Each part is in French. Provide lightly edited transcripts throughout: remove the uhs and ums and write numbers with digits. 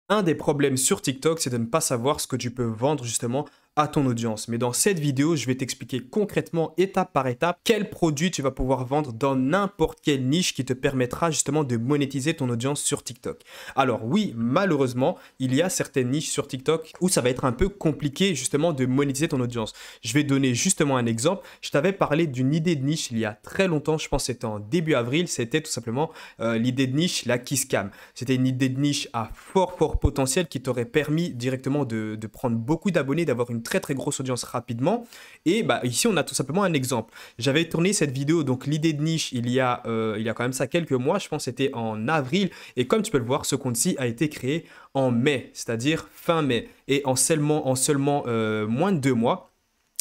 Un des problèmes sur TikTok, c'est de ne pas savoir ce que tu peux vendre justement à ton audience. Mais dans cette vidéo, je vais t'expliquer concrètement, étape par étape, quel produit tu vas pouvoir vendre dans n'importe quelle niche qui te permettra justement de monétiser ton audience sur TikTok. Alors oui, malheureusement, il y a certaines niches sur TikTok où ça va être un peu compliqué justement de monétiser ton audience. Je vais donner justement un exemple. Je t'avais parlé d'une idée de niche il y a très longtemps, je pense que c'était en début avril, c'était tout simplement l'idée de niche, la Kiss Cam. C'était une idée de niche à fort potentiel qui t'aurait permis directement de prendre beaucoup d'abonnés, d'avoir une très grosse audience rapidement. Et bah, ici, on a tout simplement un exemple. J'avais tourné cette vidéo, donc l'idée de niche, il y a quand même ça quelques mois, je pense que c'était en avril. Et comme tu peux le voir, ce compte-ci a été créé en mai, c'est-à-dire fin mai. Et en seulement moins de 2 mois,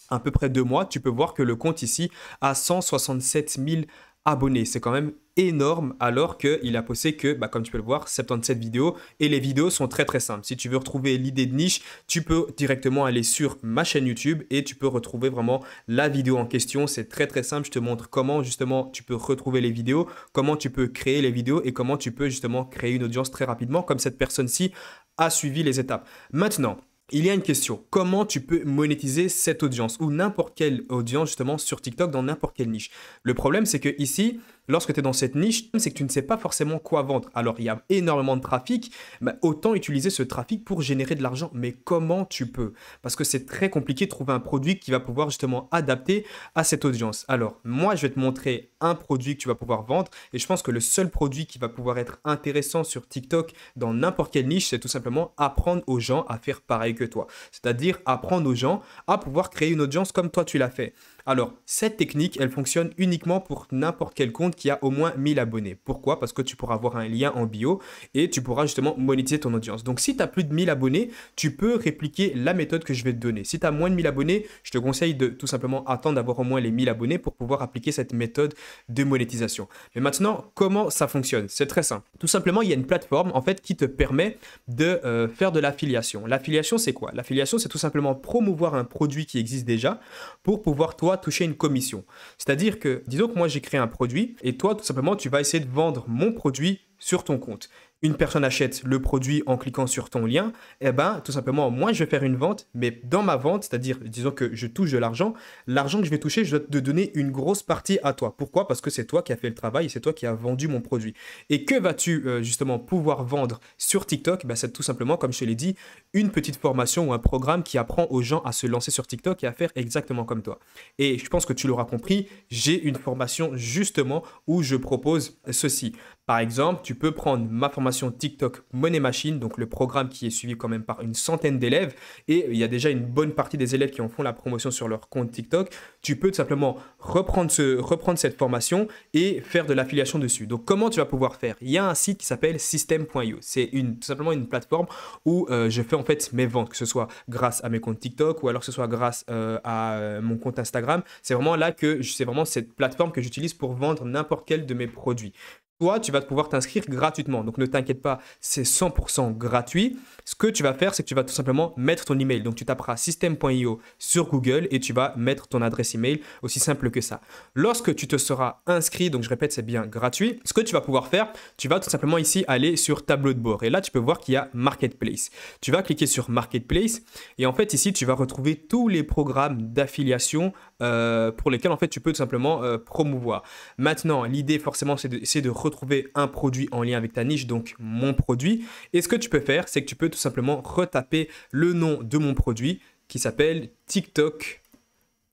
à peu près 2 mois, tu peux voir que le compte ici a 167 000 abonnés. C'est quand même énorme alors qu'il a posté que, bah, comme tu peux le voir, 77 vidéos et les vidéos sont très simples. Si tu veux retrouver l'idée de niche, tu peux directement aller sur ma chaîne YouTube et tu peux retrouver vraiment la vidéo en question. C'est très simple. Je te montre comment justement tu peux retrouver les vidéos, comment tu peux créer les vidéos et comment tu peux justement créer une audience très rapidement comme cette personne-ci a suivi les étapes. Maintenant, il y a une question, comment tu peux monétiser cette audience ou n'importe quelle audience justement sur TikTok dans n'importe quelle niche? Le problème c'est que ici, lorsque tu es dans cette niche, c'est que tu ne sais pas forcément quoi vendre. Alors il y a énormément de trafic, mais autant utiliser ce trafic pour générer de l'argent. Mais comment tu peux? Parce que c'est très compliqué de trouver un produit qui va pouvoir justement adapter à cette audience. Alors moi je vais te montrer un produit que tu vas pouvoir vendre et je pense que le seul produit qui va pouvoir être intéressant sur TikTok dans n'importe quelle niche, c'est tout simplement apprendre aux gens à faire pareil que toi. C'est-à-dire apprendre aux gens à pouvoir créer une audience comme toi tu l'as fait. Alors, cette technique, elle fonctionne uniquement pour n'importe quel compte qui a au moins 1000 abonnés. Pourquoi? Parce que tu pourras avoir un lien en bio et tu pourras justement monétiser ton audience. Donc, si tu as plus de 1000 abonnés, tu peux répliquer la méthode que je vais te donner. Si tu as moins de 1000 abonnés, je te conseille de tout simplement attendre d'avoir au moins les 1000 abonnés pour pouvoir appliquer cette méthode de monétisation. Mais maintenant, comment ça fonctionne? C'est très simple. Tout simplement, il y a une plateforme en fait qui te permet de faire de l'affiliation. L'affiliation, c'est quoi? L'affiliation, c'est tout simplement promouvoir un produit qui existe déjà pour pouvoir, toi, toucher une commission. C'est-à-dire que, disons que moi, j'ai créé un produit et toi, tout simplement, tu vas essayer de vendre mon produit sur ton compte. Une personne achète le produit en cliquant sur ton lien, et ben tout simplement, moi je vais faire une vente, mais dans ma vente, c'est-à-dire disons que je touche de l'argent, l'argent que je vais toucher, je dois te donner une grosse partie à toi. Pourquoi? Parce que c'est toi qui as fait le travail et c'est toi qui as vendu mon produit. Et que vas-tu justement pouvoir vendre sur TikTok? Ben, c'est tout simplement, comme je te l'ai dit, une petite formation ou un programme qui apprend aux gens à se lancer sur TikTok et à faire exactement comme toi. Et je pense que tu l'auras compris, j'ai une formation justement où je propose ceci. Par exemple, tu peux prendre ma formation TikTok Money Machine, donc le programme qui est suivi quand même par une centaine d'élèves, et il y a déjà une bonne partie des élèves qui en font la promotion sur leur compte TikTok. Tu peux tout simplement reprendre cette formation et faire de l'affiliation dessus. Donc, comment tu vas pouvoir faire? Il y a un site qui s'appelle System.io. C'est tout simplement une plateforme où je fais en fait mes ventes, que ce soit grâce à mes comptes TikTok ou alors que ce soit grâce à mon compte Instagram. C'est vraiment là que c'est vraiment cette plateforme que j'utilise pour vendre n'importe quel de mes produits. Toi, tu vas pouvoir t'inscrire gratuitement. Donc, ne t'inquiète pas, c'est 100% gratuit. Ce que tu vas faire, c'est que tu vas tout simplement mettre ton email. Donc, tu taperas system.io sur Google et tu vas mettre ton adresse email, aussi simple que ça. Lorsque tu te seras inscrit, donc je répète, c'est bien gratuit, ce que tu vas pouvoir faire, tu vas tout simplement ici aller sur tableau de bord. Et là, tu peux voir qu'il y a Marketplace. Tu vas cliquer sur Marketplace et en fait, ici, tu vas retrouver tous les programmes d'affiliation pour lesquels en fait, tu peux tout simplement promouvoir. Maintenant, l'idée forcément, c'est de retrouver un produit en lien avec ta niche, donc mon produit. Et ce que tu peux faire, c'est que tu peux tout simplement retaper le nom de mon produit qui s'appelle TikTok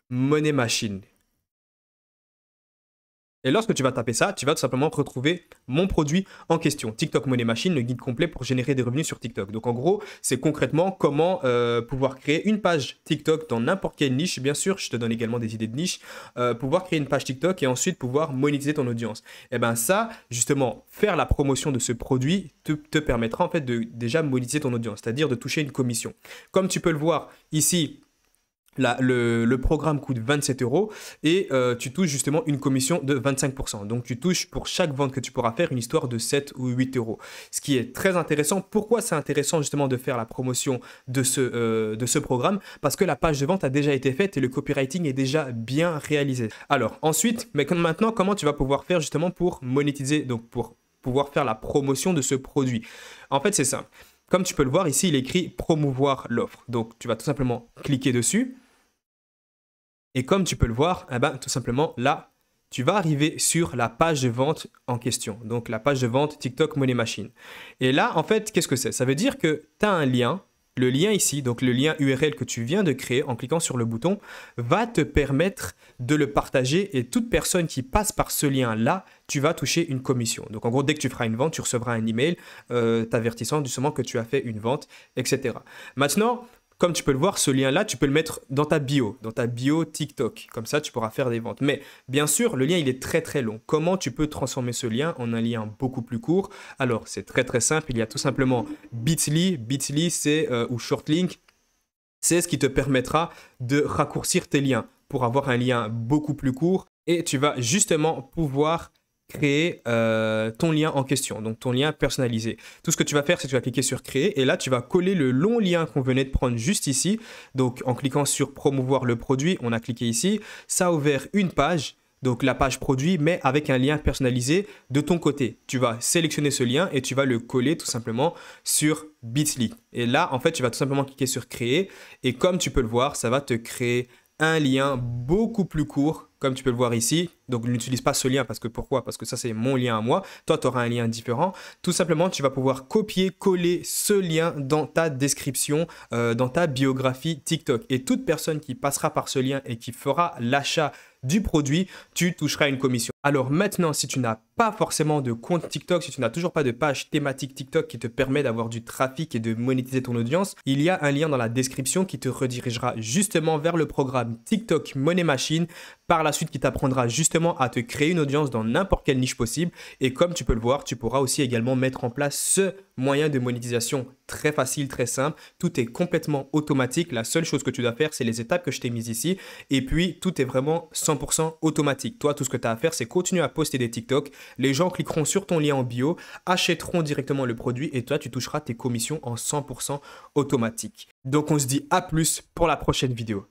Money Machine. Et lorsque tu vas taper ça, tu vas tout simplement retrouver mon produit en question. TikTok Money Machine, le guide complet pour générer des revenus sur TikTok. Donc en gros, c'est concrètement comment pouvoir créer une page TikTok dans n'importe quelle niche. Bien sûr, je te donne également des idées de niche. Pouvoir créer une page TikTok et ensuite pouvoir monétiser ton audience. Et bien ça, justement, faire la promotion de ce produit te permettra en fait de déjà monétiser ton audience, c'est-à-dire de toucher une commission. Comme tu peux le voir ici, le programme coûte 27 € et tu touches justement une commission de 25%. Donc, tu touches pour chaque vente que tu pourras faire une histoire de 7 ou 8 €. Ce qui est très intéressant. Pourquoi c'est intéressant justement de faire la promotion de ce programme? Parce que la page de vente a déjà été faite et le copywriting est déjà bien réalisé. Alors, ensuite, mais maintenant, comment tu vas pouvoir faire justement pour monétiser, donc pour pouvoir faire la promotion de ce produit? En fait, c'est simple. Comme tu peux le voir ici, il est écrit promouvoir l'offre. Donc, tu vas tout simplement cliquer dessus. Et comme tu peux le voir, eh ben, tout simplement là, tu vas arriver sur la page de vente en question. Donc, la page de vente TikTok Money Machine. Et là, en fait, qu'est-ce que c'est? Ça veut dire que tu as un lien. Le lien ici, donc le lien URL que tu viens de créer en cliquant sur le bouton, va te permettre de le partager et toute personne qui passe par ce lien-là, tu vas toucher une commission. Donc en gros, dès que tu feras une vente, tu recevras un email t'avertissant justement que tu as fait une vente, etc. Maintenant, comme tu peux le voir, ce lien-là, tu peux le mettre dans ta bio TikTok. Comme ça, tu pourras faire des ventes. Mais bien sûr, le lien, il est très très long. Comment tu peux transformer ce lien en un lien beaucoup plus court? Alors, c'est très très simple. Il y a tout simplement Bitly. Bitly, c'est ou Shortlink. C'est ce qui te permettra de raccourcir tes liens pour avoir un lien beaucoup plus court. Et tu vas justement pouvoir créer ton lien en question, donc ton lien personnalisé. Tout ce que tu vas faire, c'est que tu vas cliquer sur créer et là, tu vas coller le long lien qu'on venait de prendre juste ici. Donc, en cliquant sur promouvoir le produit, on a cliqué ici. Ça a ouvert une page, donc la page produit, mais avec un lien personnalisé de ton côté. Tu vas sélectionner ce lien et tu vas le coller tout simplement sur Bitly. Et là, en fait, tu vas tout simplement cliquer sur créer et comme tu peux le voir, ça va te créer un lien beaucoup plus court, comme tu peux le voir ici. Donc, n'utilise pas ce lien parce que pourquoi? Parce que ça, c'est mon lien à moi. Toi, tu auras un lien différent. Tout simplement, tu vas pouvoir copier-coller ce lien dans ta description, dans ta biographie TikTok. Et toute personne qui passera par ce lien et qui fera l'achat du produit, tu toucheras une commission. Alors maintenant, si tu n'as pas forcément de compte TikTok, si tu n'as toujours pas de page thématique TikTok qui te permet d'avoir du trafic et de monétiser ton audience, il y a un lien dans la description qui te redirigera justement vers le programme TikTok Money Machine, par la suite qui t'apprendra justement à te créer une audience dans n'importe quelle niche possible. Et comme tu peux le voir, tu pourras aussi également mettre en place ce moyen de monétisation très facile, très simple. Tout est complètement automatique. La seule chose que tu dois faire, c'est les étapes que je t'ai mises ici. Et puis, tout est vraiment 100% automatique. Toi, tout ce que tu as à faire, c'est continuer à poster des TikTok. Les gens cliqueront sur ton lien en bio, achèteront directement le produit et toi, tu toucheras tes commissions en 100% automatique. Donc, on se dit à plus pour la prochaine vidéo.